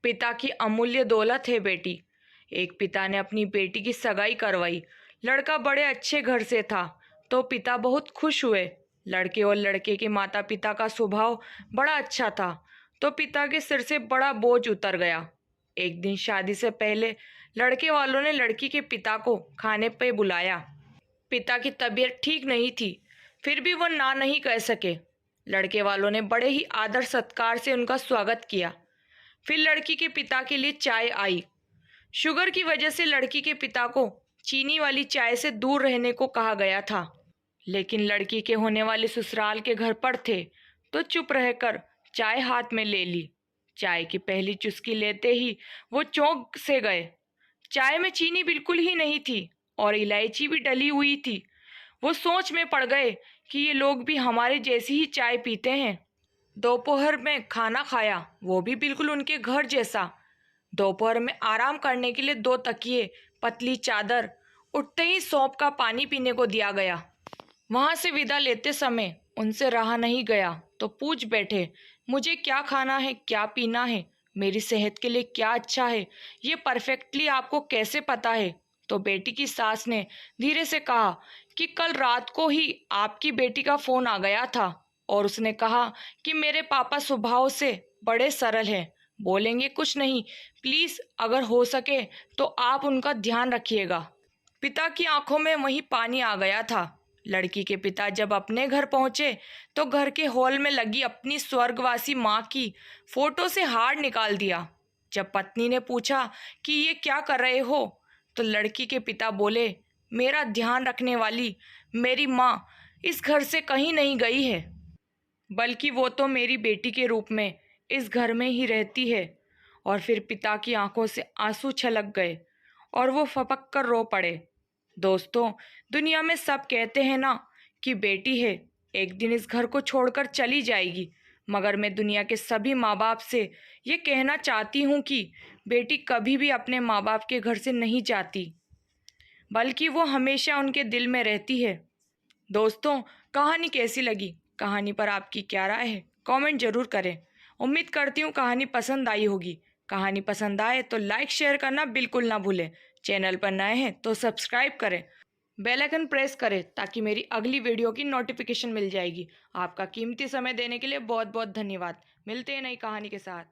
पिता की अमूल्य दौलत है बेटी। एक पिता ने अपनी बेटी की सगाई करवाई। लड़का बड़े अच्छे घर से था, तो पिता बहुत खुश हुए। लड़के और लड़के के माता पिता का स्वभाव बड़ा अच्छा था, तो पिता के सिर से बड़ा बोझ उतर गया। एक दिन शादी से पहले लड़के वालों ने लड़की के पिता को खाने पे बुलाया। पिता की तबीयत ठीक नहीं थी, फिर भी वो ना नहीं कह सके। लड़के वालों ने बड़े ही आदर सत्कार से उनका स्वागत किया। फिर लड़की के पिता के लिए चाय आई। शुगर की वजह से लड़की के पिता को चीनी वाली चाय से दूर रहने को कहा गया था, लेकिन लड़की के होने वाले ससुराल के घर पर थे, तो चुप रहकर चाय हाथ में ले ली। चाय की पहली चुस्की लेते ही वो चौंक से गए। चाय में चीनी बिल्कुल ही नहीं थी और इलायची भी डली हुई थी। वो सोच में पड़ गए कि ये लोग भी हमारे जैसी ही चाय पीते हैं। दोपहर में खाना खाया, वो भी बिल्कुल उनके घर जैसा। दोपहर में आराम करने के लिए 2 तकिए, पतली चादर, उठते ही सौंफ का पानी पीने को दिया गया। वहां से विदा लेते समय उनसे रहा नहीं गया, तो पूछ बैठे, मुझे क्या खाना है, क्या पीना है, मेरी सेहत के लिए क्या अच्छा है, ये परफेक्टली आपको कैसे पता है? तो बेटी की सास ने धीरे से कहा कि कल रात को ही आपकी बेटी का फोन आ गया था और उसने कहा कि मेरे पापा स्वभाव से बड़े सरल हैं, बोलेंगे कुछ नहीं, प्लीज अगर हो सके तो आप उनका ध्यान रखिएगा। पिता की आंखों में वही पानी आ गया था। लड़की के पिता जब अपने घर पहुंचे तो घर के हॉल में लगी अपनी स्वर्गवासी माँ की फोटो से हार निकाल दिया। जब पत्नी ने पूछा कि ये क्या कर रहे हो, तो लड़की के पिता बोले, मेरा ध्यान रखने वाली मेरी माँ इस घर से कहीं नहीं गई है, बल्कि वो तो मेरी बेटी के रूप में इस घर में ही रहती है। और फिर पिता की आंखों से आंसू छलक गए और वो फपक कर रो पड़े। दोस्तों, दुनिया में सब कहते हैं ना कि बेटी है एक दिन इस घर को छोड़कर चली जाएगी, मगर मैं दुनिया के सभी माँ बाप से ये कहना चाहती हूँ कि बेटी कभी भी अपने माँ बाप के घर से नहीं जाती, बल्कि वो हमेशा उनके दिल में रहती है। दोस्तों, कहानी कैसी लगी? कहानी पर आपकी क्या राय है? कमेंट जरूर करें। उम्मीद करती हूँ कहानी पसंद आई होगी। कहानी पसंद आए तो लाइक शेयर करना बिल्कुल ना भूलें। चैनल पर नए हैं तो सब्सक्राइब करें, बेल आइकन प्रेस करें ताकि मेरी अगली वीडियो की नोटिफिकेशन मिल जाएगी। आपका कीमती समय देने के लिए बहुत बहुत धन्यवाद। मिलते हैं नई कहानी के साथ।